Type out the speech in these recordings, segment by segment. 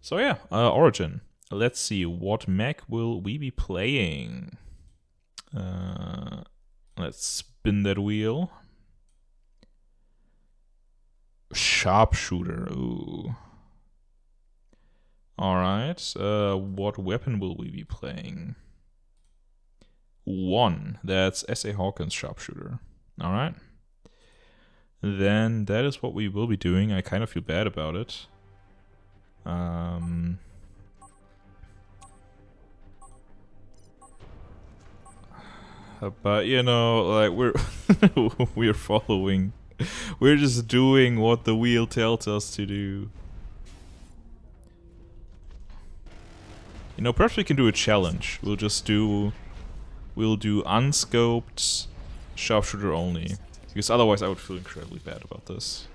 So yeah, Origin. Let's see, what mech will we be playing? Let's spin that wheel. Sharpshooter, ooh. Alright, what weapon will we be playing? 1, that's S.A. Hawkins Sharpshooter. Alright. Then that is what we will be doing. I kind of feel bad about it. But you know, like we're following. We're just doing what the wheel tells us to do. You know, perhaps we can do a challenge. We'll do unscoped sharpshooter only. Because otherwise I would feel incredibly bad about this.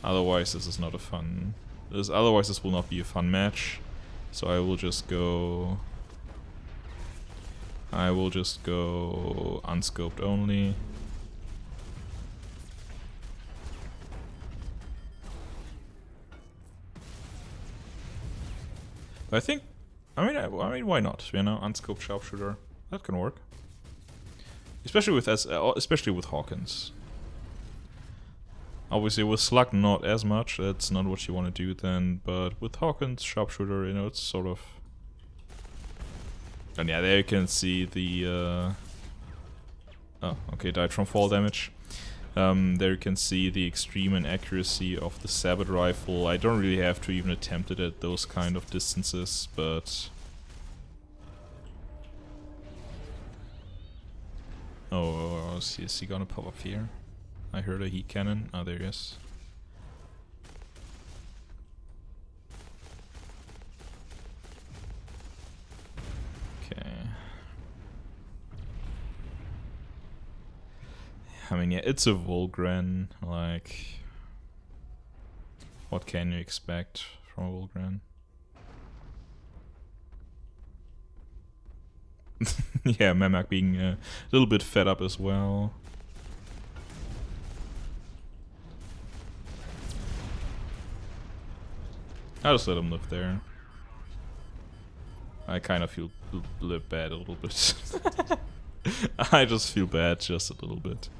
Otherwise this is not a fun... Otherwise this will not be a fun match. So I will just go unscoped only. But I think... I mean, why not? You know, unscoped sharpshooter. That can work. Especially with Hawkins. Obviously with Slug not as much, that's not what you want to do then, but with Hawkins sharpshooter, you know, it's sort of... And yeah, there you can see the... Oh, okay, died from fall damage. There you can see the extreme inaccuracy of the Sabot rifle. I don't really have to even attempt it at those kind of distances, but... Oh, is he gonna pop up here? I heard a heat cannon. Oh, there he is. Okay. I mean, yeah, it's a Volgren. Like, what can you expect from a Volgren? Yeah, Memak being a little bit fed up as well. I'll just let him live there. I kind of feel bad a little bit. I just feel bad just a little bit.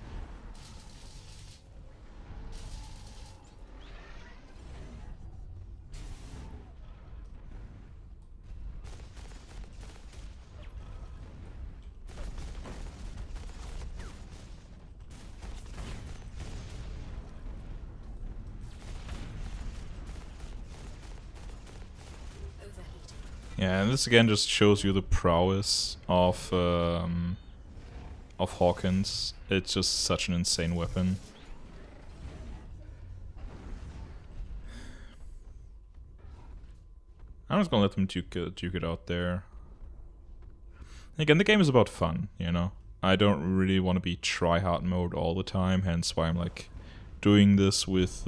Yeah, and this again just shows you the prowess of Hawkins. It's just such an insane weapon. I'm just gonna let them duke it out there. Again, the game is about fun, you know. I don't really want to be try-hard mode all the time, hence why I'm like doing this with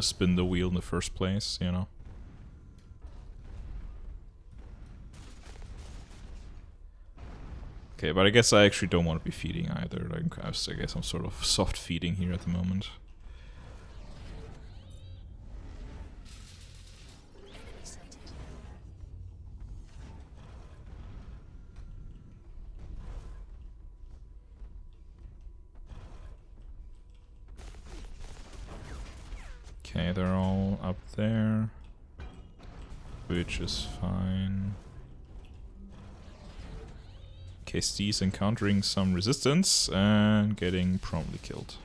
spin the wheel in the first place, you know. Okay, but I guess I actually don't want to be feeding either. Like, I guess I'm sort of soft feeding here at the moment. Okay, they're all up there, which is fine. Okay, Steve's encountering some resistance and getting promptly killed.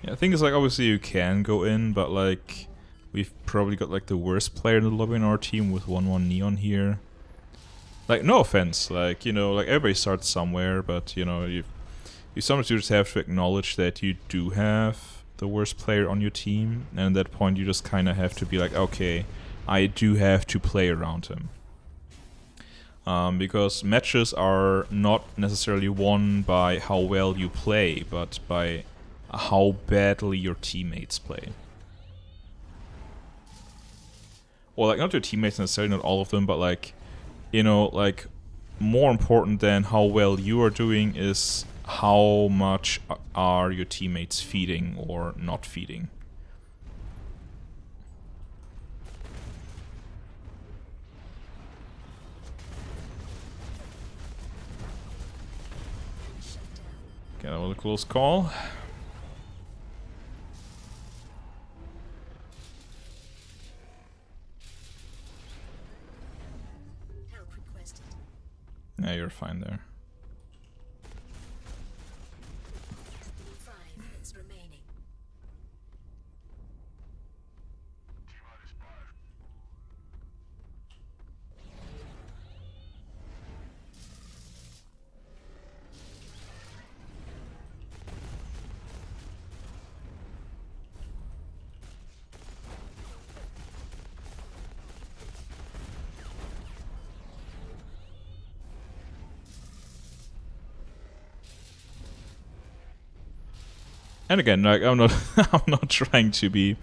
Yeah, I think it's like obviously you can go in, but like we've probably got like the worst player in the lobby in our team with 1-1 Neon here. Like, no offense, like, you know, like everybody starts somewhere, but you know, you sometimes you just have to acknowledge that you do have the worst player on your team, and at that point you just kind of have to be like, okay, I do have to play around him. Because matches are not necessarily won by how well you play, but by how badly your teammates play. Or like, not your teammates necessarily, not all of them, but like, you know, like, more important than how well you are doing is how much are your teammates feeding or not feeding. Okay, that was a close call. Yeah, you're fine there. And again, like, I'm not I'm not trying to be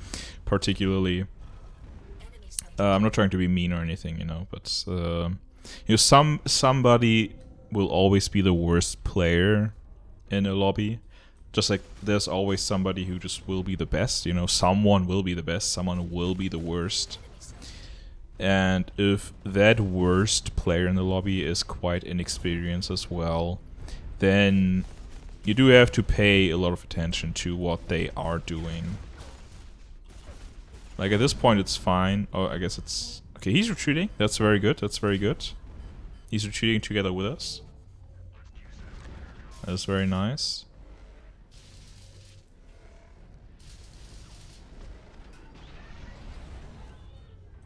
particularly I'm not trying to be mean or anything, you know, but you know, somebody will always be the worst player in a lobby. Just like there's always somebody who just will be the best, you know, someone will be the best, someone will be the worst. And if that worst player in the lobby is quite inexperienced as well, then you do have to pay a lot of attention to what they are doing. Like, at this point it's fine. Oh, I guess it's... Okay, he's retreating. That's very good. That's very good. He's retreating together with us. That's very nice.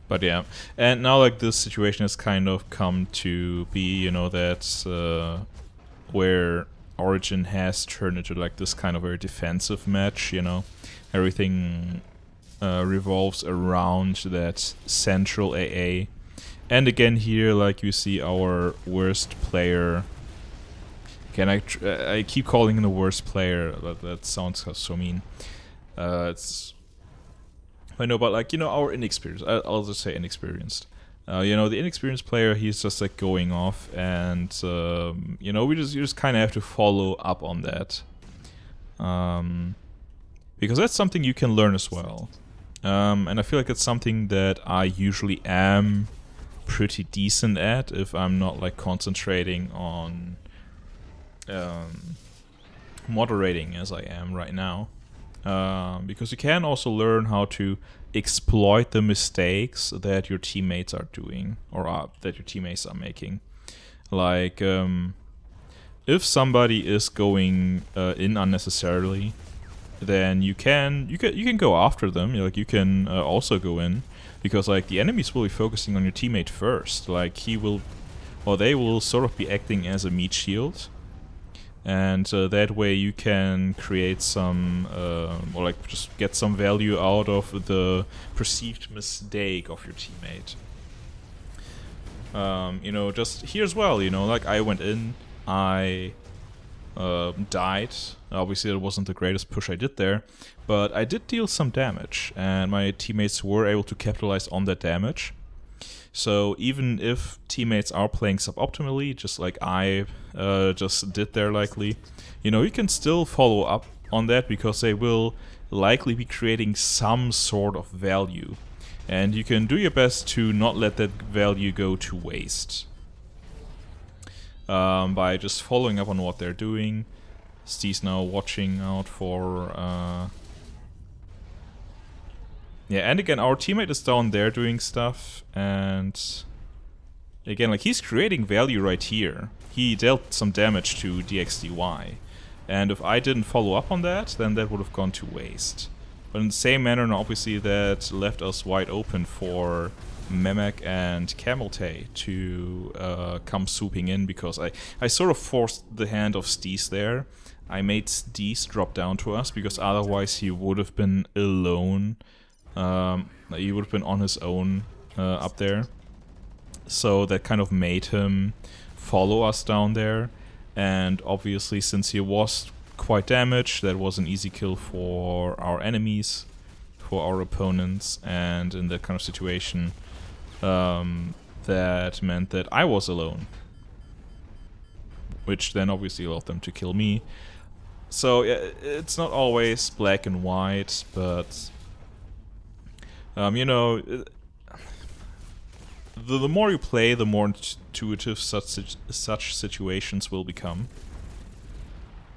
But yeah, and now like this situation has kind of come to be, you know, that where Origin has turned into like this kind of very defensive match, you know. Everything revolves around that central AA. And again here, like, you see our worst player. Again, I keep calling him the worst player, but that sounds so mean. I know, but like, you know, our inexperienced, I'll just say inexperienced. You know, the inexperienced player, he's just like going off, and you know, you just kind of have to follow up on that, because that's something you can learn as well, and I feel like it's something that I usually am pretty decent at if I'm not like concentrating on moderating as I am right now, because you can also learn how to exploit the mistakes that your teammates are doing, or that your teammates are making. Like, if somebody is going in unnecessarily, then you can go after them. Like, you can also go in, because like the enemies will be focusing on your teammate first. Like, they will sort of be acting as a meat shield. And that way you can create some, or like just get some value out of the perceived mistake of your teammate. You know, just here as well, you know, like I went in, I died. Obviously it wasn't the greatest push I did there, but I did deal some damage, and my teammates were able to capitalize on that damage. So even if teammates are playing suboptimally, just like I just did there likely, you know, you can still follow up on that, because they will likely be creating some sort of value. And you can do your best to not let that value go to waste, by just following up on what they're doing. Steve's now watching out for... Yeah, and again, our teammate is down there doing stuff, and again, like, he's creating value right here. He dealt some damage to DXDY, and if I didn't follow up on that, then that would have gone to waste. But in the same manner, and obviously that left us wide open for Mech and Cameltay to come swooping in, because I sort of forced the hand of Steez there. I made Steez drop down to us, because otherwise he would have been alone. He would have been on his own up there. So that kind of made him follow us down there. And obviously, since he was quite damaged, that was an easy kill for our enemies, for our opponents. And in that kind of situation, that meant that I was alone. Which then obviously allowed them to kill me. So yeah, it's not always black and white, but you know, the more you play, the more intuitive such situations will become.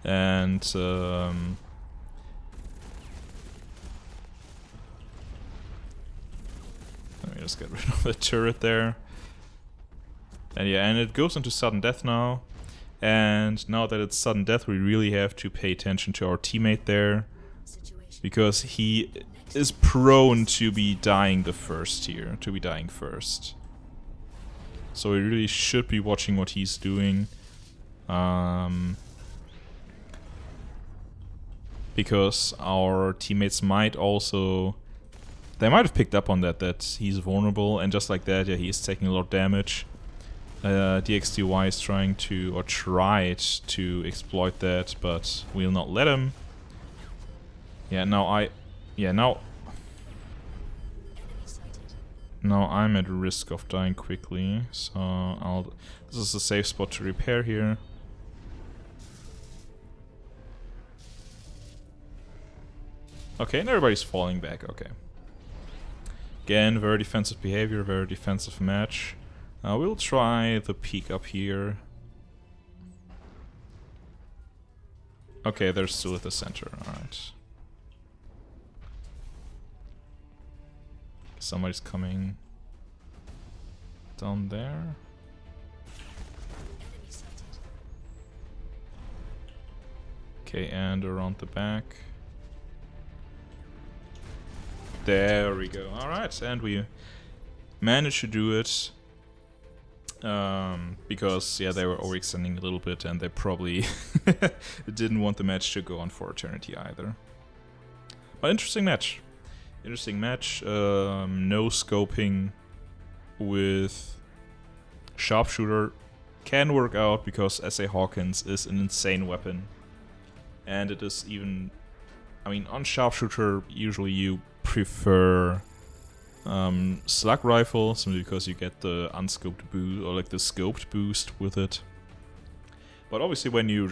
And let me just get rid of the turret there. And yeah, and it goes into sudden death now. And now that it's sudden death, we really have to pay attention to our teammate there, because he is prone to be dying the first here, So we really should be watching what he's doing. Because our teammates might also... They might have picked up on that he's vulnerable, and just like that, yeah, he's taking a lot of damage. DXDY is trying to, or tried to exploit that, but we'll not let him. Yeah, now I'm at risk of dying quickly, so this is a safe spot to repair here. Okay, and everybody's falling back, okay. Again, very defensive behavior, very defensive match. We'll try the peek up here. Okay, they're still at the center, alright. Somebody's coming down there. Okay, and around the back. There we go, alright, and we managed to do it. Because, yeah, they were overextending a little bit, and they probably didn't want the match to go on for eternity either. But interesting match. No scoping with sharpshooter can work out, because SA Hawkins is an insane weapon. And it is even... I mean, on sharpshooter, usually you prefer... slug rifle, simply because you get the unscoped boost, or like the scoped boost with it. But obviously when you're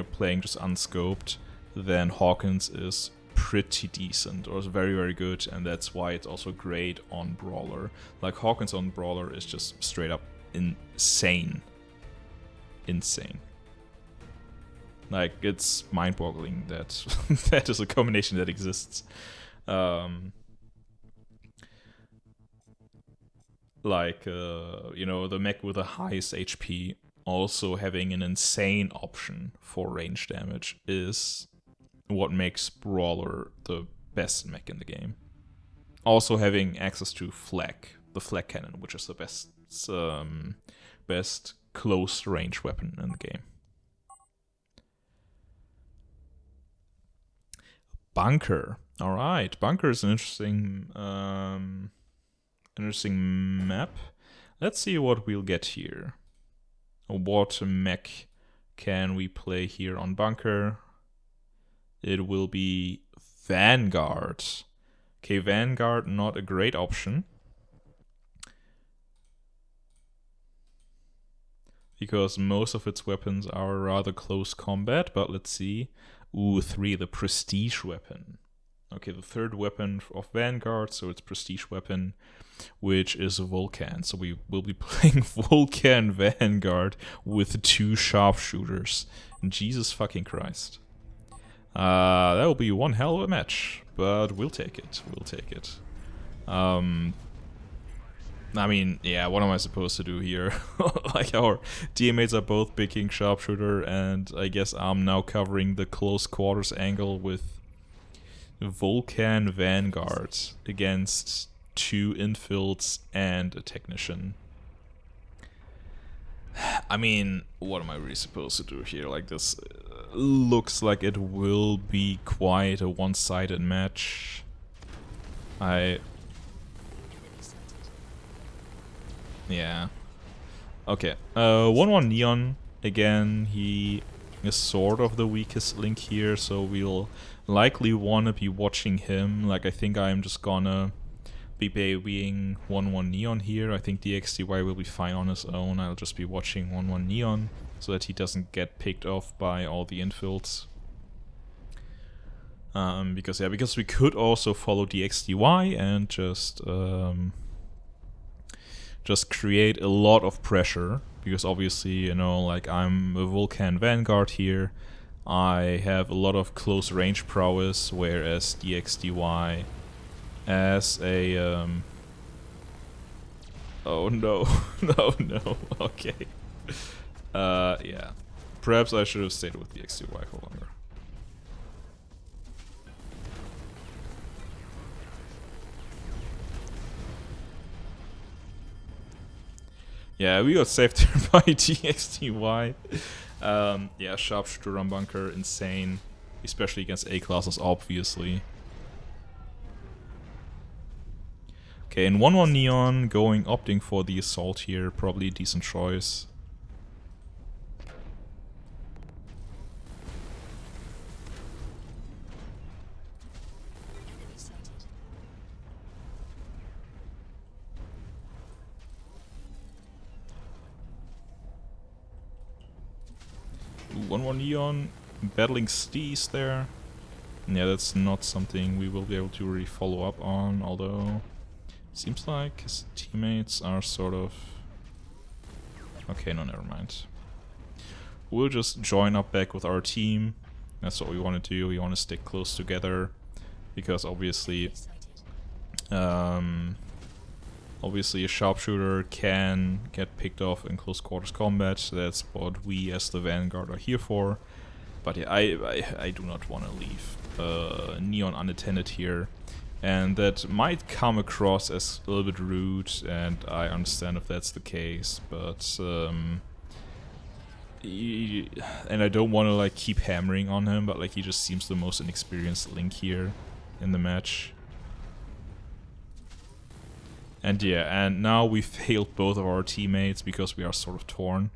playing just unscoped, then Hawkins is pretty decent, or is very, very good, and that's why it's also great on Brawler. Like, Hawkins on Brawler is just straight up insane. Like, it's mind-boggling that that is a combination that exists. You know, the mech with the highest HP also having an insane option for range damage is what makes Brawler the best mech in the game. Also having access to Flak, the Flak cannon, which is the best close range weapon in the game. Bunker. Alright, Bunker is an interesting map. Let's see what we'll get here. What mech can we play here on Bunker? It will be Vanguard. Okay, Vanguard, not a great option. Because most of its weapons are rather close combat, but let's see. Ooh, 3, the prestige weapon. Okay, the third weapon of Vanguard, so it's prestige weapon, which is Vulcan. So we will be playing Vulcan Vanguard with 2 sharpshooters. Jesus fucking Christ. That will be one hell of a match, but we'll take it. I mean, yeah, what am I supposed to do here? Like, our teammates are both picking sharpshooter, and I guess I'm now covering the close quarters angle with Vulcan Vanguard against 2 infilts and a technician. I mean, what am I really supposed to do here? Like, this looks like it will be quite a one-sided match. Yeah. Okay. 1-1 Neon. Again, he is sort of the weakest link here, so we'll likely want to be watching him. Like, I think I'm just gonna being 1-1 Neon here. I think DXDY will be fine on his own. I'll just be watching 1-1 Neon so that he doesn't get picked off by all the infills. Because we could also follow DXDY and just create a lot of pressure. Because obviously, you know, like I'm a Vulcan Vanguard here. I have a lot of close range prowess, whereas DXDY as a oh no, no, okay. Yeah. Perhaps I should have stayed with DXDY for longer. Yeah, we got saved there by DXDY. Yeah, Sharpshooter on Bunker, insane. Especially against A-classes, obviously. Okay, in 1-1 Neon, opting for the Assault here, probably a decent choice. Ooh, 1-1 Neon, battling Steez there. Yeah, that's not something we will be able to really follow up on, although seems like his teammates are sort of... Okay, no, never mind. We'll just join up back with our team. That's what we want to do. We want to stick close together because obviously a sharpshooter can get picked off in close quarters combat. That's what we as the Vanguard are here for. But yeah, I do not want to leave Neon unattended here. And that might come across as a little bit rude, and I understand if that's the case, but and I don't want to like keep hammering on him, but like he just seems the most inexperienced Link here in the match. And yeah, and now we failed both of our teammates because we are sort of torn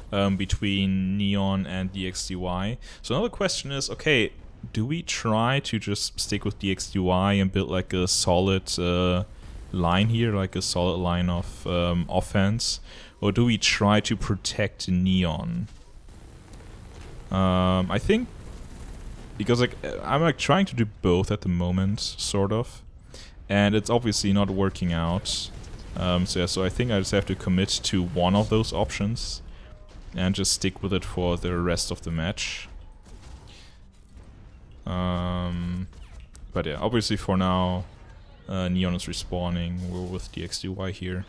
between Neon and DXDY. So another question is, okay, do we try to just stick with DXDY and build like a solid line here, like a solid line of offense, or do we try to protect Neon? I think because like I'm like trying to do both at the moment, sort of, and it's obviously not working out. So yeah, so I think I just have to commit to one of those options and just stick with it for the rest of the match. But yeah, obviously for now, Neon is respawning. We're with DXDY here.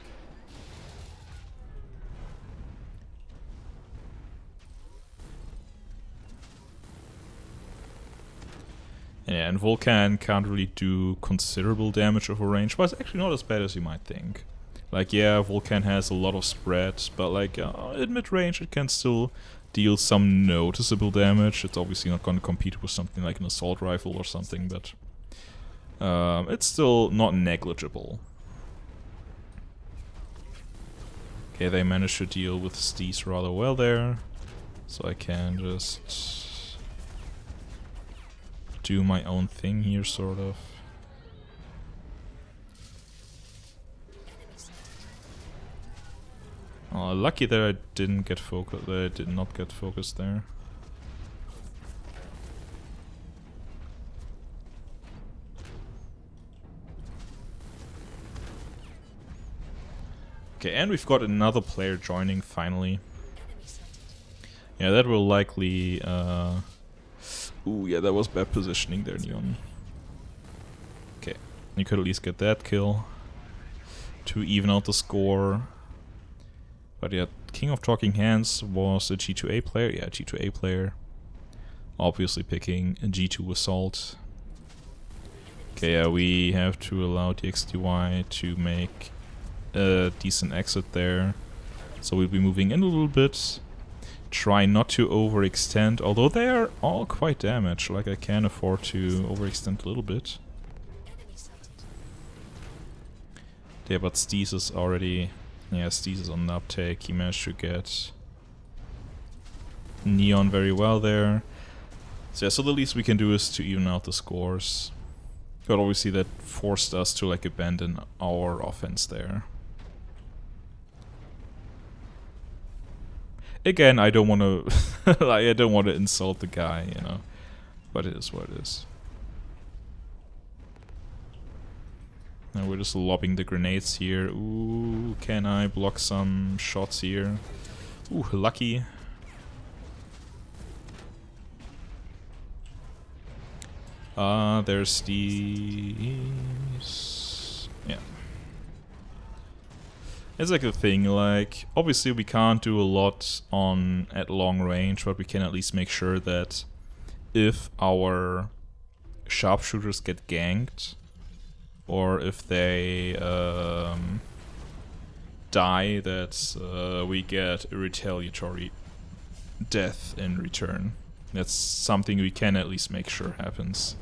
And yeah, and Vulcan can't really do considerable damage over range, but it's actually not as bad as you might think. Like, yeah, Vulcan has a lot of spread, but like, at mid-range it can still deal some noticeable damage. It's obviously not going to compete with something like an assault rifle or something, but it's still not negligible. Okay, they managed to deal with Steez rather well there, so I can just do my own thing here, sort of. Lucky that I didn't get focused. That I did not get focused there. Okay, and we've got another player joining finally. Yeah, that will likely. Ooh, yeah, that was bad positioning there, Neon. Okay, you could at least get that kill to even out the score. But yeah, King of Talking Hands was a G2A player. Yeah, G2A player. Obviously picking a G2 Assault. Okay, yeah, we have to allow DXDY to make a decent exit there. So we'll be moving in a little bit. Try not to overextend, although they are all quite damaged. Like, I can afford to overextend a little bit. Yeah, but Steez is already... Yeah, Steez is on the uptake. He managed to get Neon very well there. So yeah, so the least we can do is to even out the scores. But obviously that forced us to like abandon our offense there. Again, I don't want to like, I don't want to insult the guy, you know. But it is what it is. And we're just lobbing the grenades here. Ooh, can I block some shots here? Ooh, lucky. There's these... Yeah. It's like a thing, like, obviously we can't do a lot at long range, but we can at least make sure that if our sharpshooters get ganked, or if they die, that we get a retaliatory death in return. That's something we can at least make sure happens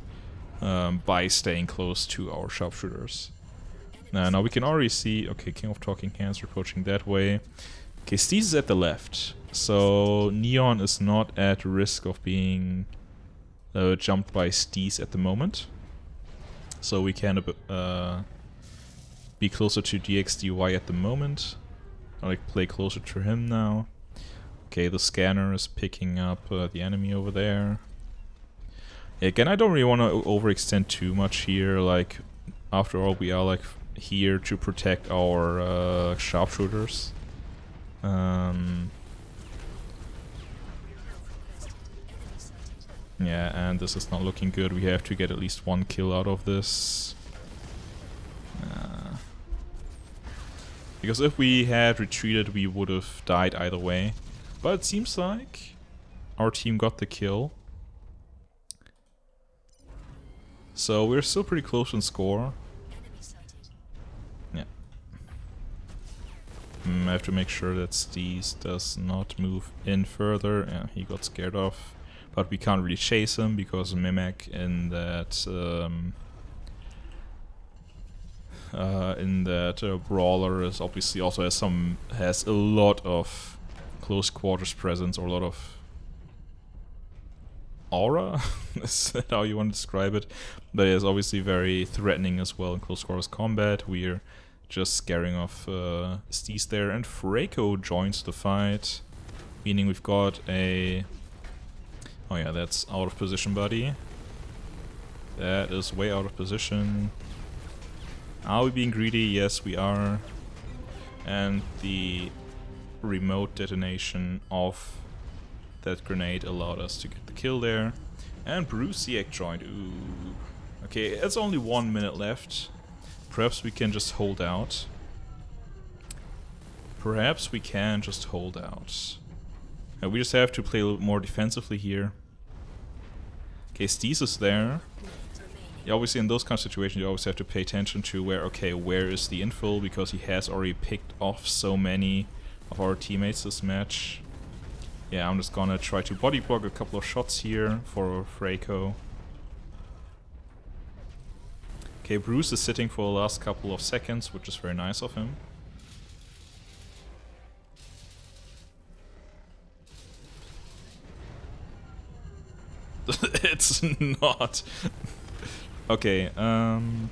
by staying close to our sharpshooters. Now we can already see, okay, King of Talking Hands approaching that way. Okay, Steez is at the left, so Neon is not at risk of being jumped by Steez at the moment. So we can be closer to DXDY at the moment. I like play closer to him now. Okay, the scanner is picking up the enemy over there. Again, I don't really want to overextend too much here. Like, after all, we are like here to protect our sharpshooters. Yeah, and this is not looking good. We have to get at least one kill out of this. Because if we had retreated, we would have died either way. But it seems like our team got the kill. So we're still pretty close in score. Yeah. I have to make sure that Steez does not move in further. Yeah, he got scared off. But we can't really chase him because Mech in that brawler is obviously also has a lot of close quarters presence, or a lot of aura. Is that how you want to describe it? But it is obviously very threatening as well in close quarters combat. We're just scaring off Steez there, and Freako joins the fight, meaning we've got a... Oh yeah, that's out of position, buddy. That is way out of position. Are we being greedy? Yes, we are. And the remote detonation of that grenade allowed us to get the kill there. And Bruciak joined. Ooh. Okay, it's only 1 minute left. Perhaps we can just hold out. Perhaps we can just hold out. We just have to play a little more defensively here. Okay, Steez is there. Yeah, obviously in those kind of situations you always have to pay attention to where is the infill, because he has already picked off so many of our teammates this match. Yeah, I'm just gonna try to body block a couple of shots here for Freako. Okay, Bruce is sitting for the last couple of seconds, which is very nice of him. It's not. Okay, okay,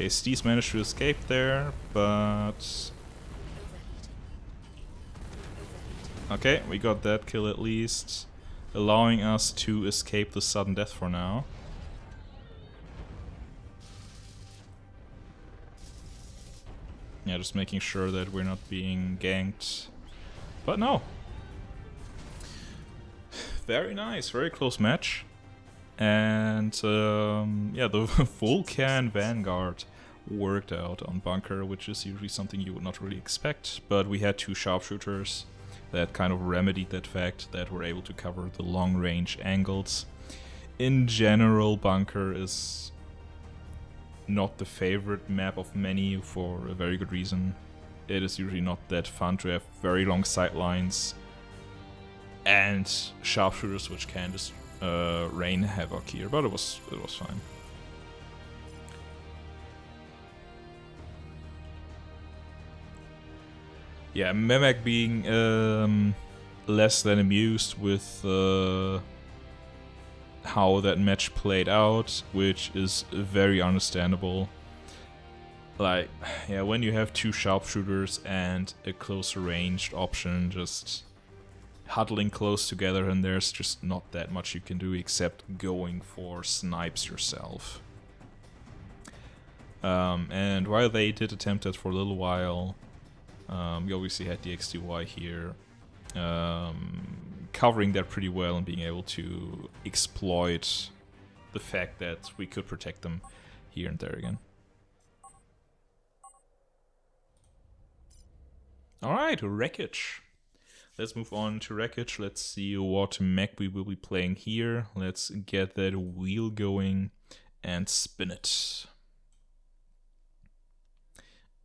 Steez managed to escape there, but... Okay, we got that kill at least, allowing us to escape the sudden death for now. Yeah, just making sure that we're not being ganked. But no. Very nice, very close match. And yeah, the Vulcan Vanguard worked out on Bunker, which is usually something you would not really expect. But we had two sharpshooters that kind of remedied that fact, that were able to cover the long range angles. In general, Bunker is not the favorite map of many for a very good reason. It is usually not that fun to have very long sightlines and sharpshooters which can just rain havoc here, but it was fine. Yeah, Mech being a less than amused with how that match played out, which is very understandable. Like, yeah, when you have two sharpshooters and a closer ranged option just huddling close together, and there's just not that much you can do except going for snipes yourself. And while they did attempt that for a little while, we obviously had the XDY here, covering that pretty well and being able to exploit the fact that we could protect them here and there again. Alright, Wreckage. Let's move on to Wreckage. Let's see what mech we will be playing here. Let's get that wheel going and spin it.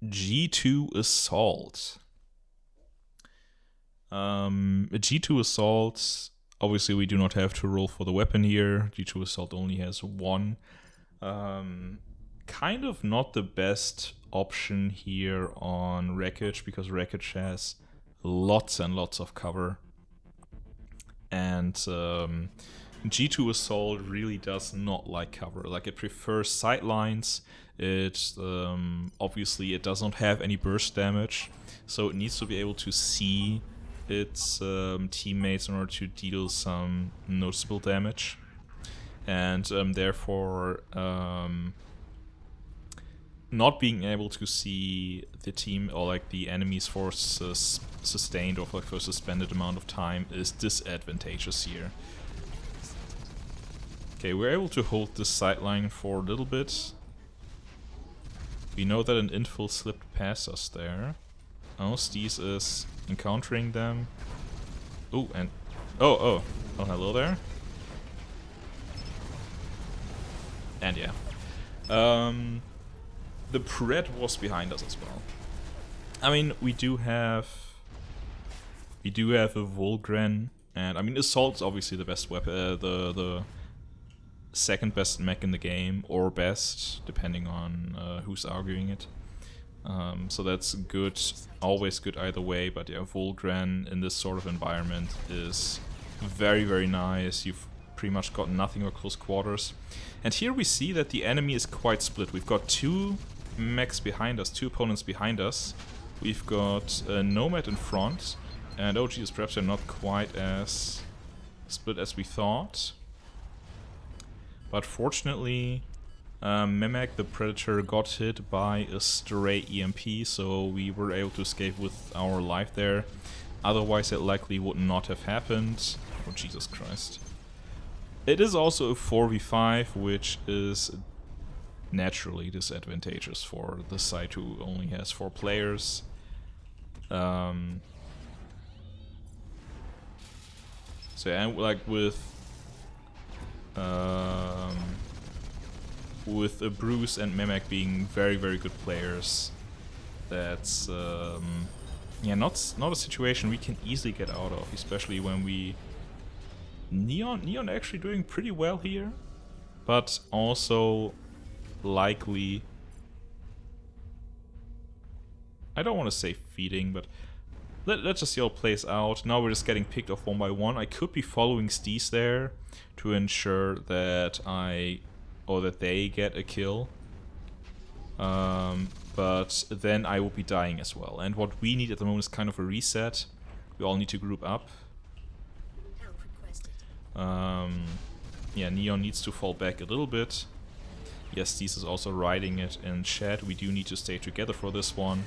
G2 Assault. G2 Assault, obviously we do not have to roll for the weapon here. G2 Assault only has one. Kind of not the best option here on Wreckage, because Wreckage has lots and lots of cover. And G2 Assault really does not like cover. Like, it prefers sightlines. It obviously it does not have any burst damage, so it needs to be able to see its teammates in order to deal some noticeable damage. And therefore not being able to see the team or like the enemy's forces sustained or for a suspended amount of time is disadvantageous here. Okay, we're able to hold this sideline for a little bit. We know that an infill slipped past us there. Oh, Steez is encountering them. Oh, and oh, hello there. And yeah. The Pred was behind us as well. I mean, we do have a Volgren, and I mean, Assault's obviously the best weapon, the second best mech in the game, or best, depending on who's arguing it. So that's good, always good either way, but yeah, Volgren in this sort of environment is very, very nice. You've pretty much got nothing or close quarters. And here we see that the enemy is quite split. We've got two mechs behind us, two opponents behind us. We've got a Nomad in front, and oh Jesus, perhaps they're not quite as split as we thought. But fortunately, Mechs the Predator got hit by a stray EMP, so we were able to escape with our life there. Otherwise it likely would not have happened. Oh Jesus Christ. It is also a 4v5, which is naturally disadvantageous for the side who only has 4 players. So yeah, like with a Bruce and Mechs being very, very good players, that's yeah, not a situation we can easily get out of, especially when we Neon actually doing pretty well here, but also likely, I don't want to say feeding, but let's just see how it plays out. Now we're just getting picked off one by one. I could be following Steez there to ensure that they get a kill, but then I will be dying as well. And what we need at the moment is kind of a reset. We all need to group up. Yeah, Neon needs to fall back a little bit. Yes, Steez is also riding it in chat. We do need to stay together for this one.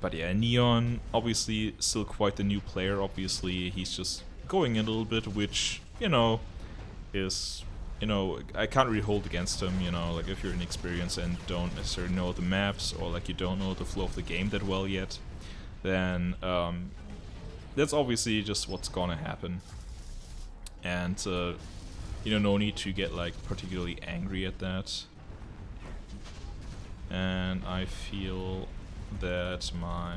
But yeah, Neon, obviously still quite the new player. Obviously, he's just going in a little bit, which, you know, is, you know, I can't really hold against him, you know, like if you're inexperienced and don't necessarily know the maps, or like you don't know the flow of the game that well yet, then that's obviously just what's gonna happen. And, you know, no need to get like particularly angry at that. And I feel that my...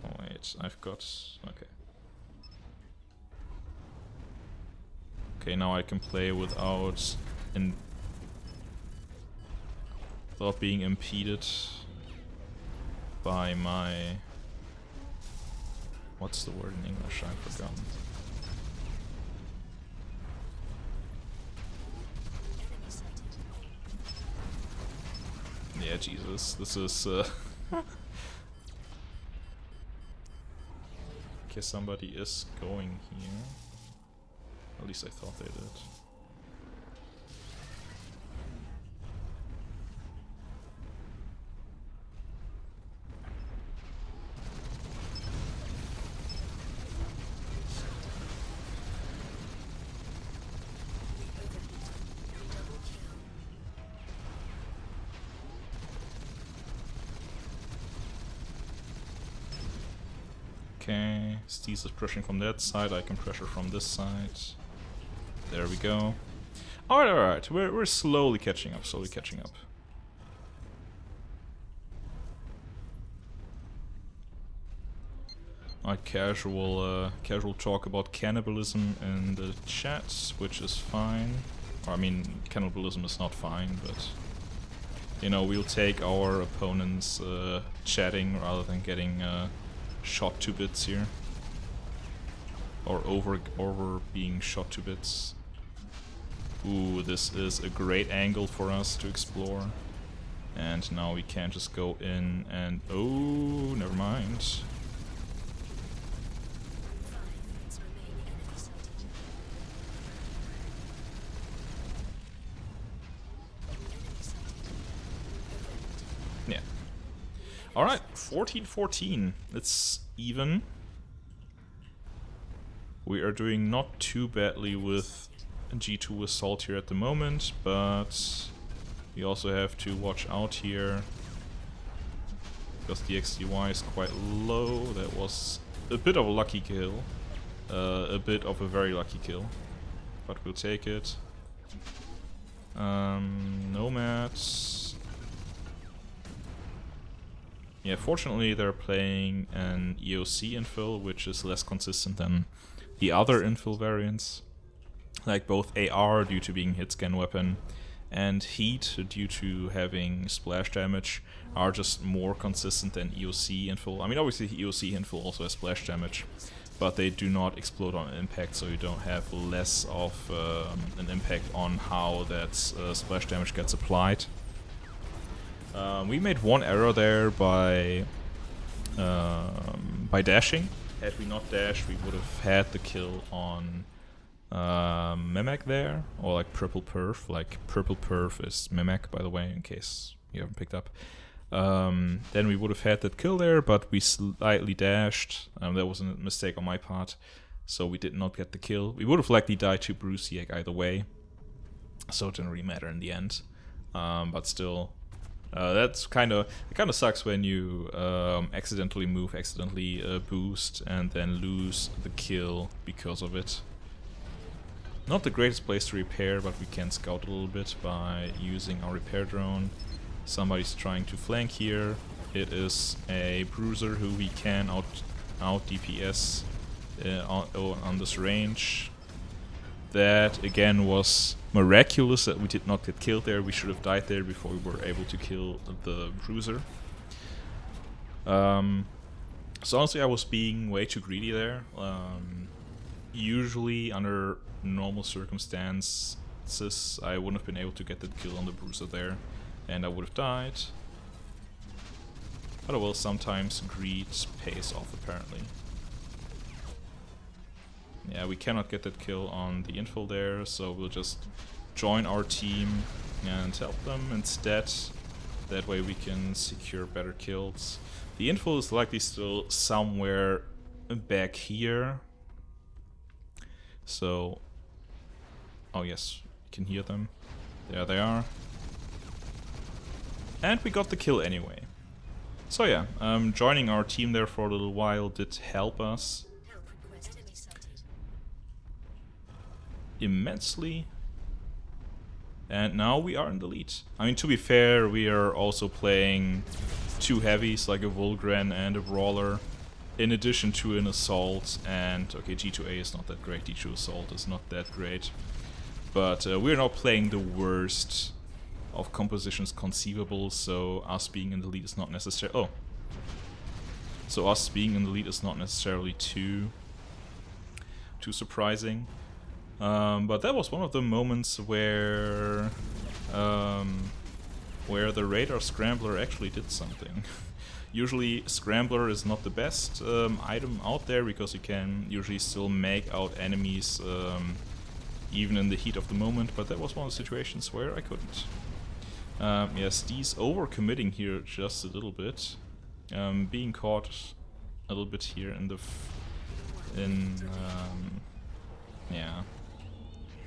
Oh wait, I've got... Okay. Okay, now I can play without being impeded by my What's the word in English? I've forgotten. Yeah, Jesus, this is okay, somebody is going here. At least I thought they did. Okay, Steez is pushing from that side, I can pressure from this side. There we go. Alright, we're slowly catching up, casual talk about cannibalism in the chat, which is fine. Or, I mean, cannibalism is not fine, but you know, we'll take our opponents chatting rather than getting shot to bits here, or over being shot to bits. Ooh, this is a great angle for us to explore. And now we can just go in and... oh, never mind. Yeah. Alright, 14-14. It's even. We are doing not too badly with G2 Assault here at the moment, but we also have to watch out here because the XDY is quite low. That was a bit of a lucky kill. A bit of a very lucky kill, but we'll take it. Nomads. Yeah, fortunately they're playing an EOC infill, which is less consistent than the other infill variants. Like both AR due to being hit scan weapon and heat due to having splash damage are just more consistent than EOC infill. I mean, obviously EOC infill also has splash damage, but they do not explode on impact, so you don't have less of an impact on how that splash damage gets applied. We made one error there by dashing. Had we not dashed, we would have had the kill on Mech there, or like Purple Perf. Like Purple Perf is Mech, by the way, in case you haven't picked up. Then we would have had that kill there, but we slightly dashed. That was a mistake on my part, so we did not get the kill. We would have likely died to Bruciak either way, so it didn't really matter in the end. But still, that's it kind of sucks when you accidentally move, accidentally boost, and then lose the kill because of it. Not the greatest place to repair, but we can scout a little bit by using our repair drone. Somebody's trying to flank here. It is a bruiser who we can out DPS on this range. That again was miraculous that we did not get killed there. We should have died there before we were able to kill the bruiser. So honestly, I was being way too greedy there. Usually under normal circumstances I wouldn't have been able to get that kill on the bruiser there, and I would have died. But oh well, sometimes greed pays off apparently. Yeah, we cannot get that kill on the infill there, so we'll just join our team and help them instead. That way we can secure better kills. The infill is likely still somewhere back here. So, oh yes, you can hear them. There they are. And we got the kill anyway. So yeah, joining our team there for a little while did help us immensely. And now we are in the lead. I mean, to be fair, we are also playing two heavies, like a Volgren and a Brawler, in addition to an Assault. And okay, G2A is not that great, D2 Assault is not that great. But we're not playing the worst of compositions conceivable, so us being in the lead is not necessary. Oh. So us being in the lead is not necessarily too surprising. But that was one of the moments where the Radar Scrambler actually did something. Usually Scrambler is not the best item out there, because you can usually still make out enemies even in the heat of the moment, but that was one of the situations where I couldn't. Yes, Steve's overcommitting here just a little bit. Being caught a little bit here in the yeah.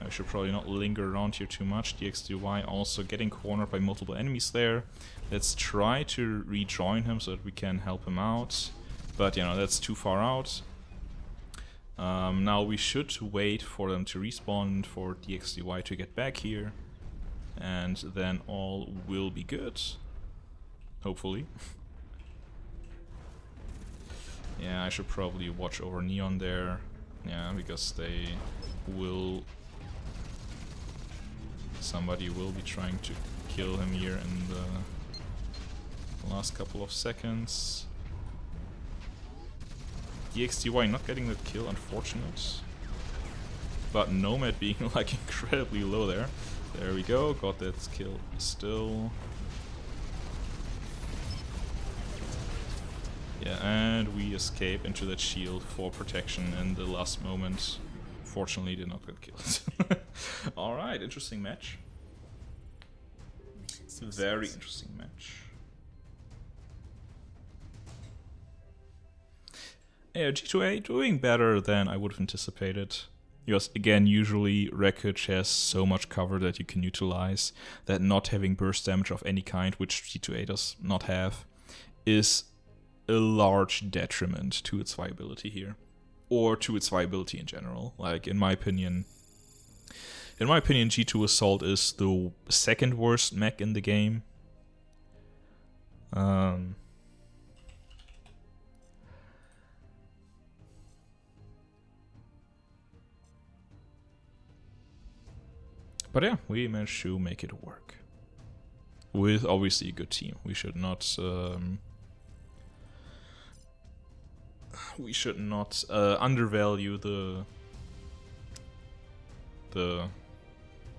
I should probably not linger around here too much. DXDY also getting cornered by multiple enemies there. Let's try to rejoin him so that we can help him out. But, you know, that's too far out. Now we should wait for them to respawn, for DXDY to get back here. And then all will be good. Hopefully. Yeah, I should probably watch over Neon there. Yeah, because they will... Somebody will be trying to kill him here in the last couple of seconds. DXDY not getting the kill, unfortunate. But Nomad being like incredibly low there. There we go, got that kill still. Yeah, and we escape into that shield for protection in the last moment. Fortunately did not get killed. Alright, interesting match. Very interesting match. Yeah, G2A doing better than I would have anticipated. Because again, usually Wreckage has so much cover that you can utilize, that not having burst damage of any kind, which G2A does not have, is a large detriment to its viability here. Or to its viability in general. Like, in my opinion, G2 Assault is the second worst mech in the game. But yeah, we managed to make it work. With obviously a good team. We should not undervalue the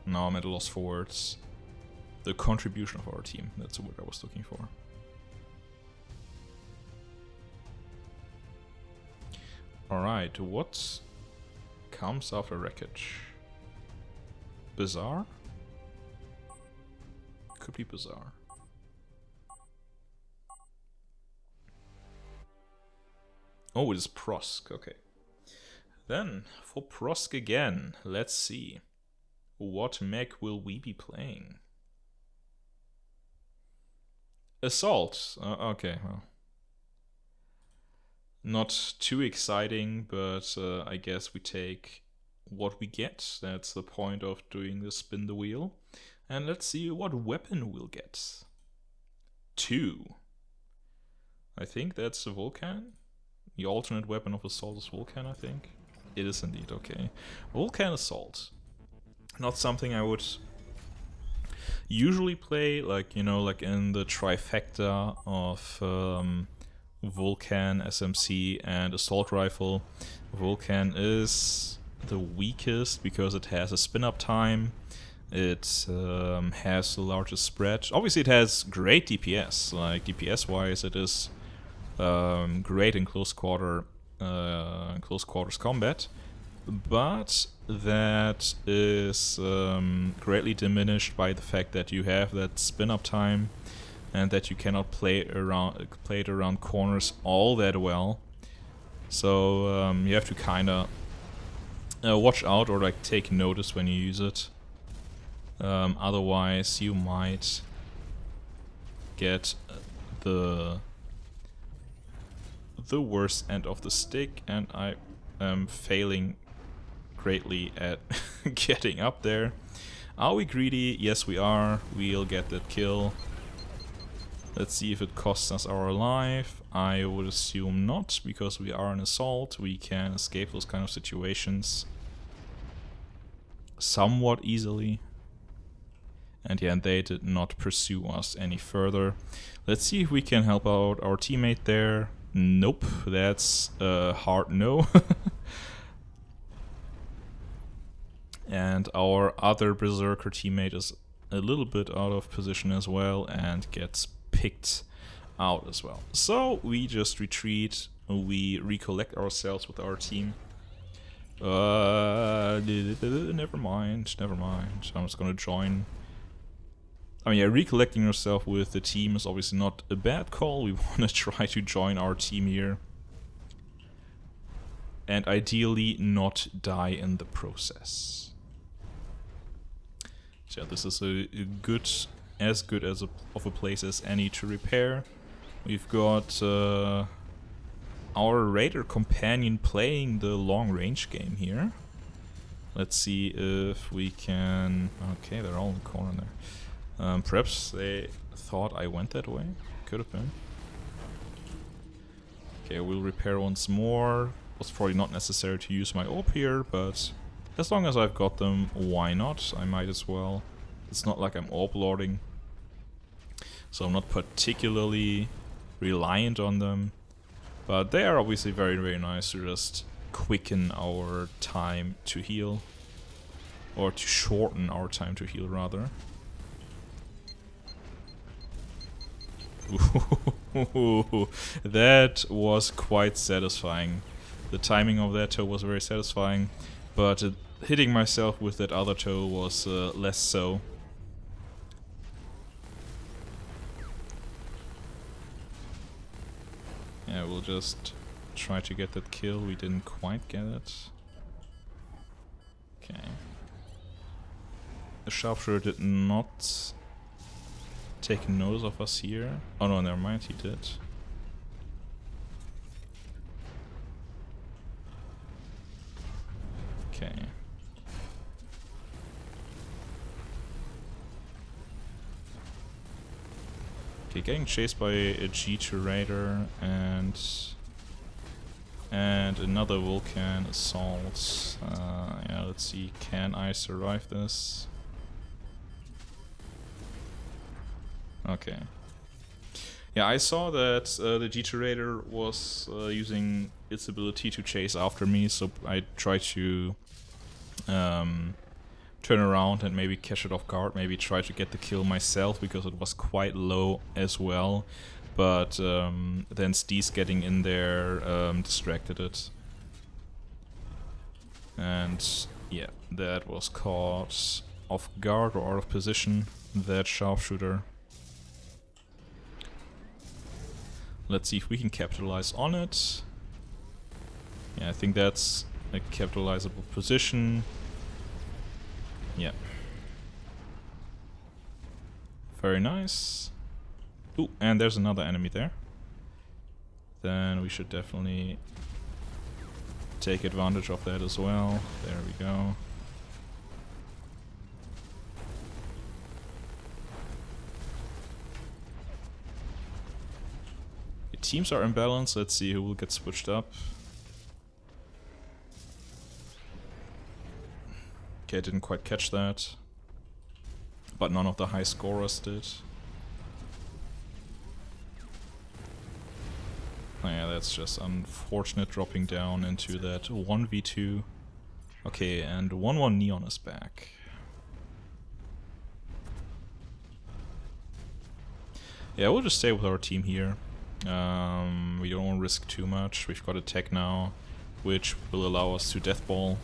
now I'm at a loss for words. The contribution of our team. That's the word I was looking for. Alright, what comes after Wreckage? Bizarre? Could be Bizarre. Oh, it is Prosk, okay. Then, for Prosk again, let's see. What mech will we be playing? Assault, okay, well. Not too exciting, but I guess we take what we get. That's the point of doing the spin the wheel. And let's see what weapon we'll get. 2. I think that's a Vulcan. The alternate weapon of Assault is Vulcan, I think. It is indeed, okay. Vulcan Assault. Not something I would usually play, like, you know, like in the trifecta of Vulcan, SMC, and Assault Rifle. Vulcan is the weakest because it has a spin-up time. It has the largest spread. Obviously, it has great DPS. Like, DPS-wise, it is great in close quarters combat. But that is greatly diminished by the fact that you have that spin-up time and that you cannot play it around corners all that well. So you have to kind of watch out or like take notice when you use it. Otherwise, you might get the worst end of the stick, and I am failing greatly at getting up there. Are we greedy? Yes, we are. We'll get that kill. Let's see if it costs us our life. I would assume not, because we are an assault. We can escape those kind of situations somewhat easily. And yeah, they did not pursue us any further. Let's see if we can help out our teammate there. Nope, that's a hard no. And our other Berserker teammate is a little bit out of position as well and gets picked out as well. So we just retreat, we recollect ourselves with our team. Never mind. I'm just gonna join. I mean, yeah, recollecting yourself with the team is obviously not a bad call. We want to try to join our team here. And ideally not die in the process. So yeah, this is a good as of a place as any to repair. We've got our Raider companion playing the long range game here. Let's see if we can... Okay, they're all in the corner there. Perhaps they thought I went that way. Could have been. Okay, we'll repair once more. Was probably not necessary to use my orb here, but as long as I've got them, why not? I might as well. It's not like I'm orb lording, so I'm not particularly reliant on them. But they are obviously very, very nice to just quicken our time to heal. Or to shorten our time to heal, rather. Ooh, that was quite satisfying. The timing of that toe was very satisfying, but hitting myself with that other toe was less so. Yeah, we'll just try to get that kill. We didn't quite get it. Okay. The sharpshooter did not take notice of us here. Oh no, never mind, he did. Okay. Okay, getting chased by a G2 Raider and another Vulcan assault. Yeah, let's see, can I survive this? Okay. Yeah, I saw that the G2 Raider was using its ability to chase after me, so I tried to turn around and maybe catch it off guard, maybe try to get the kill myself because it was quite low as well. But then Steez getting in there distracted it. And yeah, that was caught off guard or out of position, that sharpshooter. Let's see if we can capitalize on it. Yeah, I think that's a capitalizable position. Yeah. Very nice. Ooh, and there's another enemy there. Then we should definitely take advantage of that as well. There we go. The teams are imbalanced. Let's see who will get switched up. Okay, I didn't quite catch that. But none of the high scorers did. Oh yeah, that's just unfortunate, dropping down into that 1v2. Okay, and 1-1 Neon is back. Yeah, we'll just stay with our team here. We don't want to risk too much. We've got a tech now, which will allow us to deathball.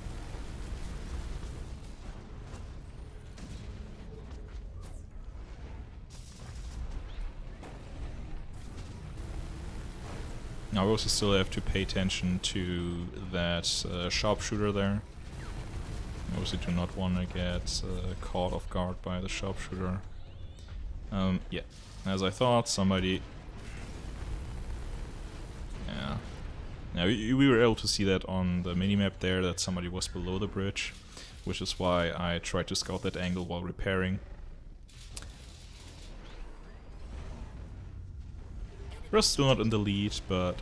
Now we also still have to pay attention to that sharpshooter there. I obviously do not want to get caught off guard by the sharpshooter. Yeah, as I thought, somebody... Yeah. Now we were able to see that on the minimap there, that somebody was below the bridge, which is why I tried to scout that angle while repairing. We're still not in the lead, but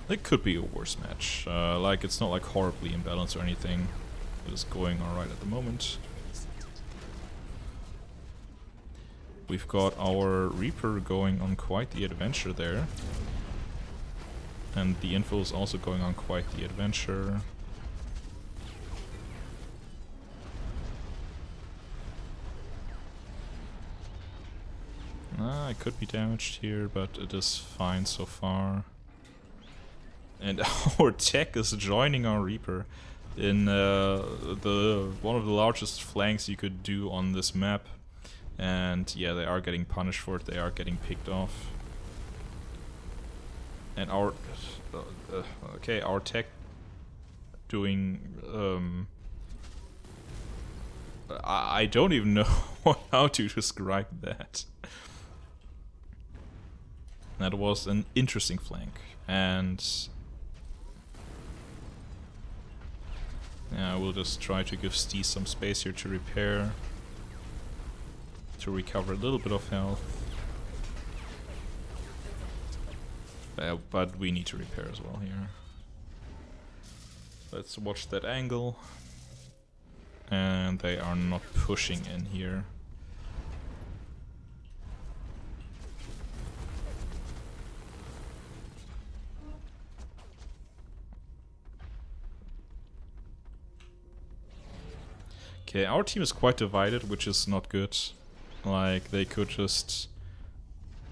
it could be a worse match. Like, it's not like horribly imbalanced or anything. It is going alright at the moment. We've got our Reaper going on quite the adventure there. And the info is also going on quite the adventure. I could be damaged here, but it is fine so far. And our tech is joining our Reaper in one of the largest flanks you could do on this map. And yeah, they are getting punished for it, they are getting picked off. And our okay, our tech doing I don't even know how to describe that. That was an interesting flank, and yeah, we'll just try to give Steve some space here to repair, to recover a little bit of health. But we need to repair as well here. Let's watch that angle. And they are not pushing in here. Okay, our team is quite divided, which is not good. Like, they could just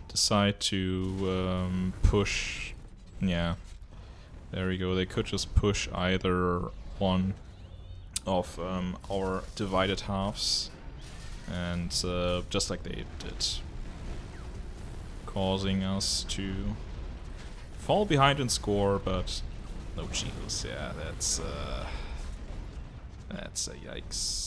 decide to push. Yeah, there we go. They could just push either one of our divided halves, and just like they did, causing us to fall behind in score. But oh Jesus, yeah, that's a yikes.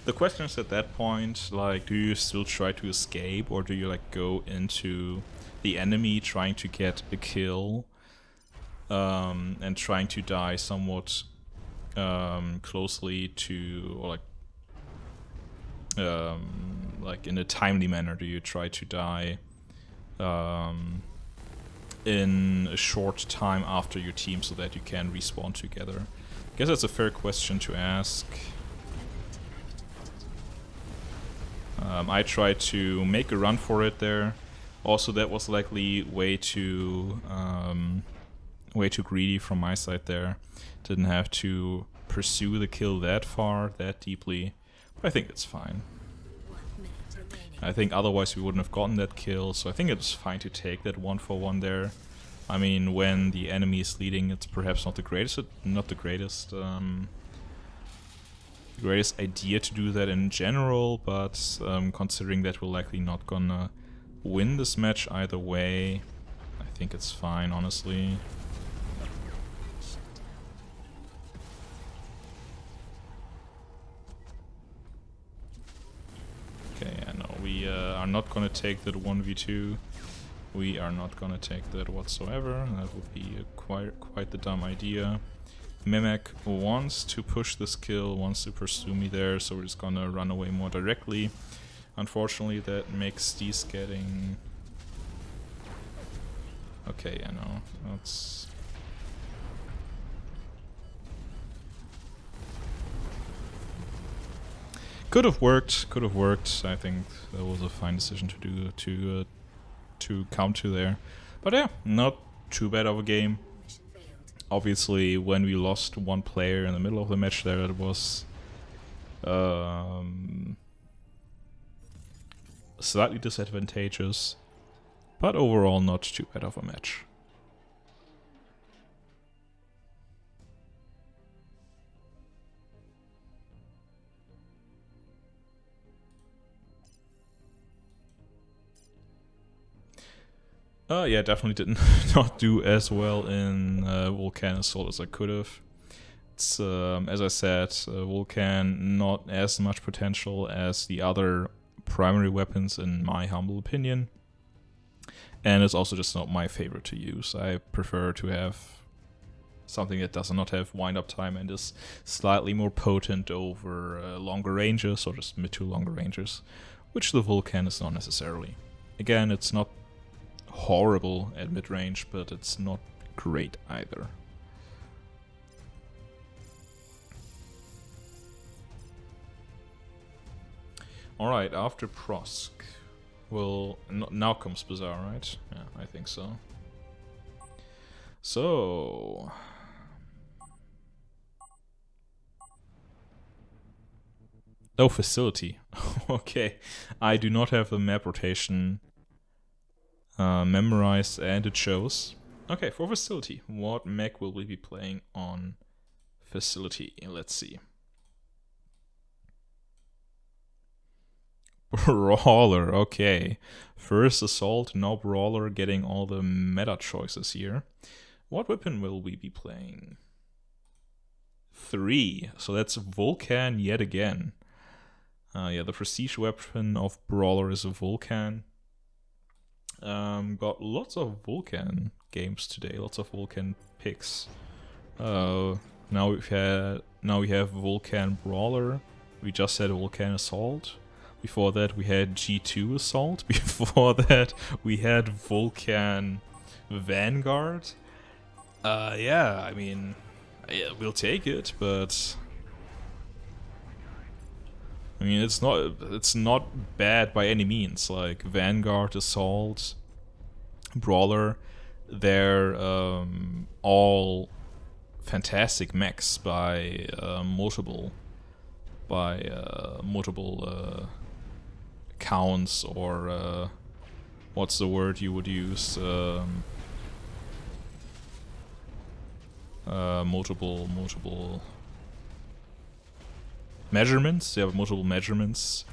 The question is at that point, like, do you still try to escape, or do you like go into the enemy trying to get a kill, and trying to die somewhat closely to, or like in a timely manner? Do you try to die in a short time after your team so that you can respawn together? I guess that's a fair question to ask. I tried to make a run for it there. Also, that was likely way too greedy from my side there. Didn't have to pursue the kill that far, that deeply. But I think it's fine. I think otherwise we wouldn't have gotten that kill, so I think it's fine to take that 1-for-1 there. I mean, when the enemy is leading, it's perhaps not the greatest idea to do that in general, but considering that we're likely not gonna win this match either way, I think it's fine, honestly. Okay, yeah, no, we are not gonna take that 1v2. We are not gonna take that whatsoever. That would be quite the dumb idea. Mech wants to push this kill, wants to pursue me there, so we're just gonna run away more directly. Unfortunately, that makes these getting... Okay, yeah, no, that's... Could have worked. I think that was a fine decision to do, to come to there. But yeah, not too bad of a game. Obviously, when we lost one player in the middle of the match there, it was slightly disadvantageous, but overall not too bad of a match. Yeah, definitely didn't not do as well in Vulcan Assault as I could have. It's, as I said, Vulcan not as much potential as the other primary weapons in my humble opinion. And it's also just not my favorite to use. I prefer to have something that does not have wind-up time and is slightly more potent over longer ranges, or just mid to longer ranges, which the Vulcan is not necessarily. Again, it's not horrible at mid-range, but it's not great either. Alright, after Prosk. Well, now comes Bazaar, right? Yeah, I think so. So... Oh, facility. Okay. I do not have the map rotation memorized, and it shows. Okay, for facility. What mech will we be playing on facility? Let's see. Brawler, okay. First assault, now brawler, getting all the meta choices here. What weapon will we be playing? 3, so that's Vulcan yet again. Yeah, the prestige weapon of brawler is a Vulcan. Got lots of Vulcan games today, lots of Vulcan picks. Now we have Vulcan Brawler. We just had Vulcan Assault. Before that we had G2 Assault. Before that we had Vulcan Vanguard. Yeah, I mean, yeah, we'll take it, but I mean it's not bad by any means. Like Vanguard, Assault, Brawler, they're all fantastic mechs by multiple counts, or what's the word you would use? Multiple measurements. Yeah, multiple measurements.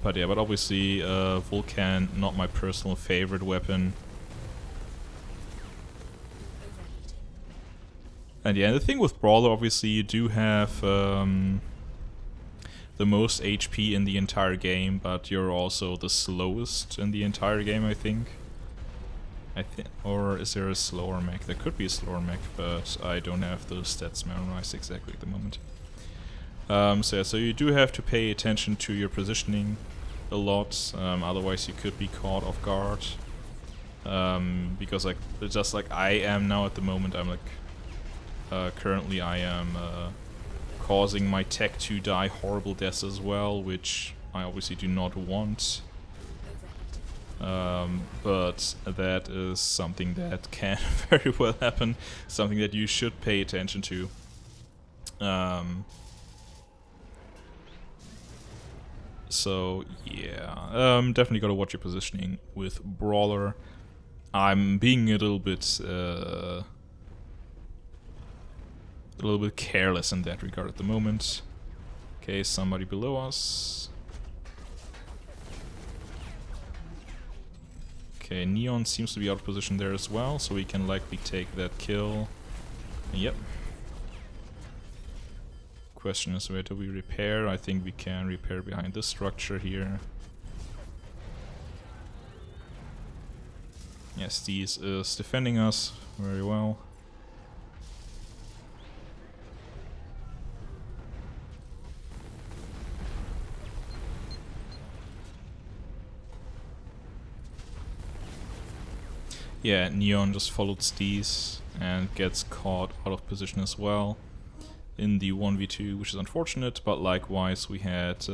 But yeah, but obviously Vulcan, not my personal favorite weapon. And yeah, the thing with Brawler, obviously you do have the most HP in the entire game, but you're also the slowest in the entire game, I think. Or is there a slower mech? There could be a slower mech, but I don't have those stats memorized exactly at the moment. So you do have to pay attention to your positioning a lot, otherwise you could be caught off guard. Because like, just like I am now at the moment, I'm like, currently I am causing my tech to die horrible deaths as well, which I obviously do not want. But that is something that can very well happen, something that you should pay attention to. So yeah, definitely gotta watch your positioning with Brawler. I'm being a little bit careless in that regard at the moment. Okay, somebody below us. Okay, Neon seems to be out of position there as well, so we can likely take that kill. Yep. Question is, where do we repair? I think we can repair behind this structure here. Yes, Steez is defending us very well. Yeah, Neon just followed Steez and gets caught out of position as well in the 1v2, which is unfortunate, but likewise we had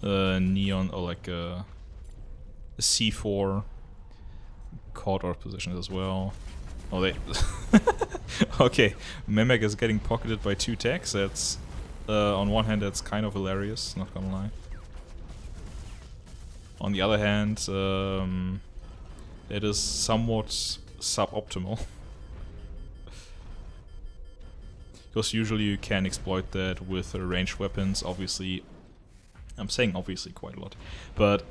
Neon, or like a C4 caught out of position as well. Oh, they... Okay, Mech is getting pocketed by 2 techs. That's, on one hand, that's kind of hilarious, not gonna lie. On the other hand, it is somewhat suboptimal. Because usually you can exploit that with ranged weapons, obviously. I'm saying obviously quite a lot. But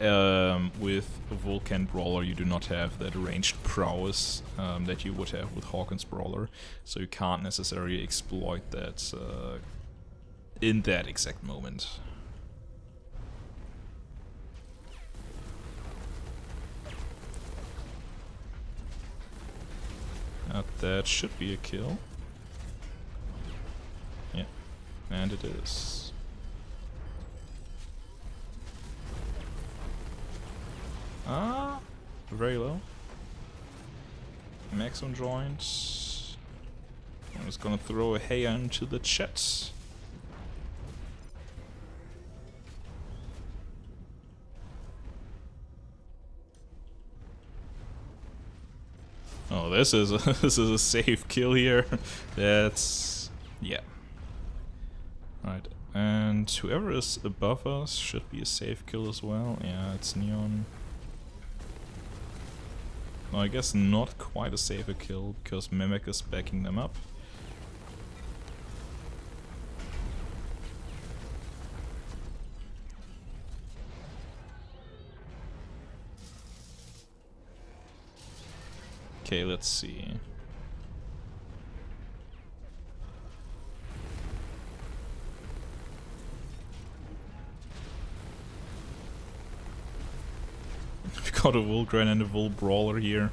with Vulcan Brawler you do not have that ranged prowess that you would have with Hawkins Brawler. So you can't necessarily exploit that in that exact moment. That should be a kill. Yeah, and it is. Ah, very low. Mechs on joint. I'm just gonna throw a hey into the chat. this is a, this is a safe kill here. That's... yeah. Right, and whoever is above us should be a safe kill as well. Yeah, it's Neon. Well, I guess not quite a safer kill, because Mech is backing them up. Okay, let's see. We've got a Vulgran and a Vul Brawler here.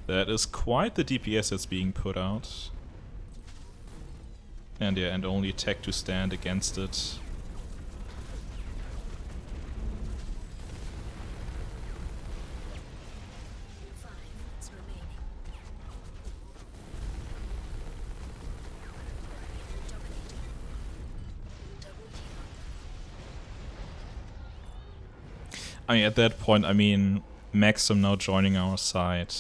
That is quite the DPS that's being put out. And yeah, and only tech to stand against it. I mean, at that point, I mean, Mechs are now joining our side.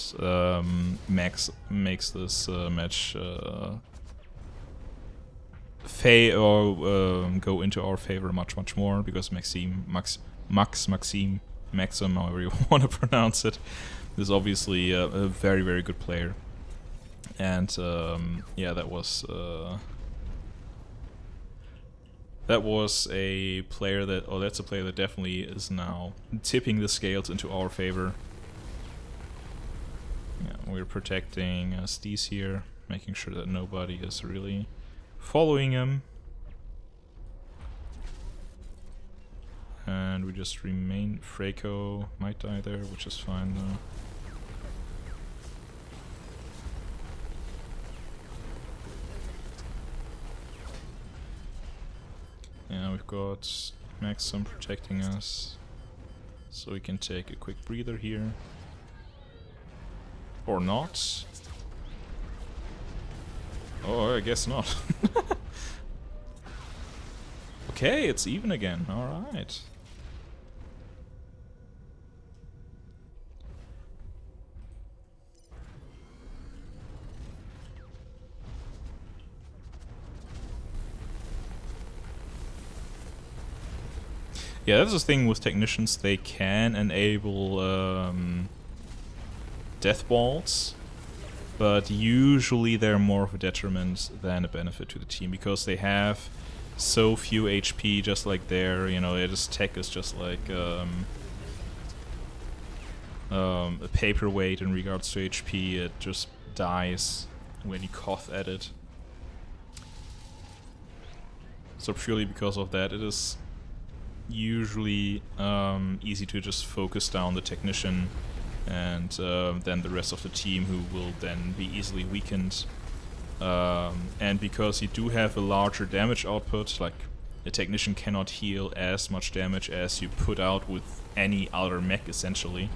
Mechs makes this match go into our favor much more, because Maxim, Maxim, however you want to pronounce it, is obviously a very good player. And yeah, that was a player that, or that's a player that definitely is now tipping the scales into our favor. Yeah, we're protecting Steez here, making sure that nobody is really following him. And we just remain. Freako might die there, which is fine though. Yeah, we've got Maxim protecting us, so we can take a quick breather here. Or not. Oh, I guess not. Okay, it's even again, alright. Yeah, that's the thing with technicians, they can enable death balls, but usually they're more of a detriment than a benefit to the team, because they have so few HP, just like there, you know, this tech is just like a paperweight in regards to HP. It just dies when you cough at it. So purely because of that, it is usually easy to just focus down the technician, and then the rest of the team, who will then be easily weakened. And because you do have a larger damage output, like a technician cannot heal as much damage as you put out with any other mech essentially,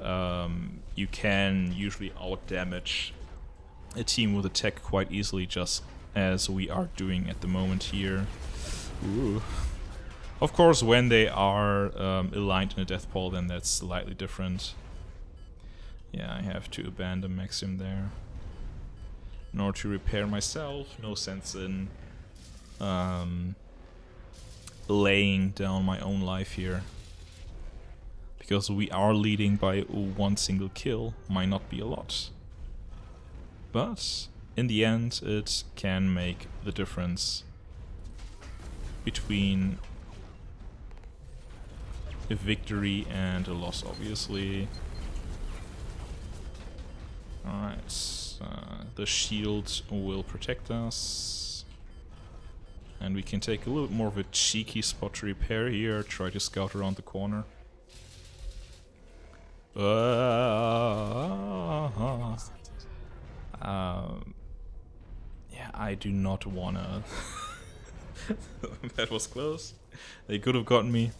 you can usually out-damage a team with a tech quite easily, just as we are doing at the moment here. Ooh. Of course, when they are aligned in a death ball, then that's slightly different. Yeah, I have to abandon Maxim there in order to repair myself. No sense in laying down my own life here, because we are leading by one single kill. Might not be a lot, but in the end it can make the difference between a victory and a loss, obviously. Alright, the shield will protect us, and we can take a little bit more of a cheeky spot to repair here, try to scout around the corner. Yeah, I do not wanna... That was close. They could have gotten me.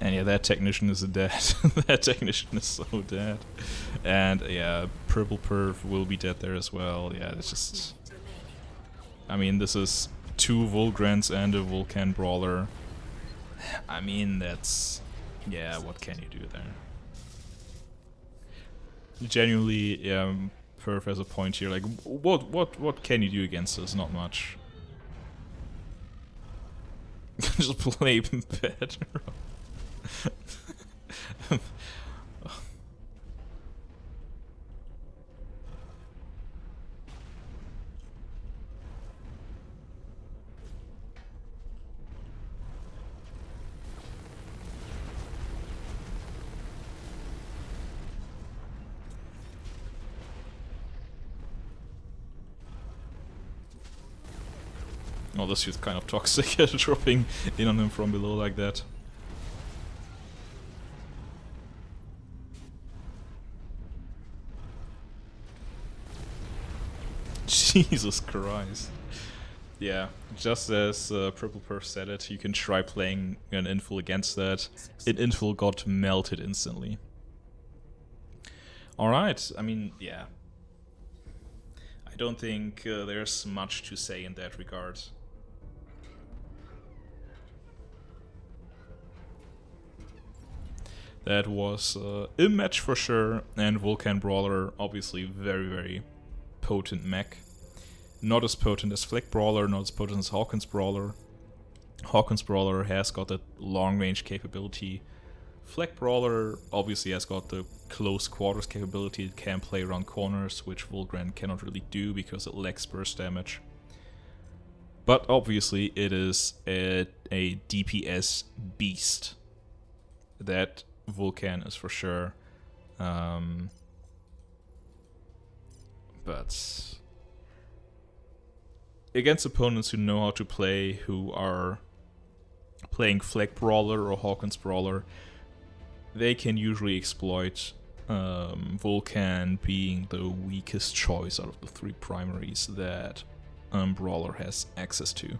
And yeah, that technician is dead. That technician is so dead. And yeah, purple perf will be dead there as well. Yeah, it's just... I mean, this is 2 Volgrants and a Vulcan Brawler. I mean, that's... yeah, what can you do there? Genuinely, yeah, perf has a point here. Like, what can you do against this? Not much. Just play better. Oh, this is kind of toxic, dropping in on him from below like that. Jesus Christ. Yeah, just as Purple Perf said it, you can try playing an infill against that. An infill got melted instantly. Alright, I mean, yeah. I don't think there's much to say in that regard. That was a match for sure, and Vulcan Brawler, obviously very, very potent mech. Not as potent as Flick Brawler, not as potent as Hawkins Brawler. Hawkins Brawler has got that long range capability. Flick Brawler obviously has got the close quarters capability, it can play around corners, which Vulcan cannot really do because it lacks burst damage. But obviously it is a DPS beast. That Vulcan is for sure. But against opponents who know how to play, who are playing Flag Brawler or Hawkins Brawler, they can usually exploit Vulcan being the weakest choice out of the 3 primaries that Brawler has access to.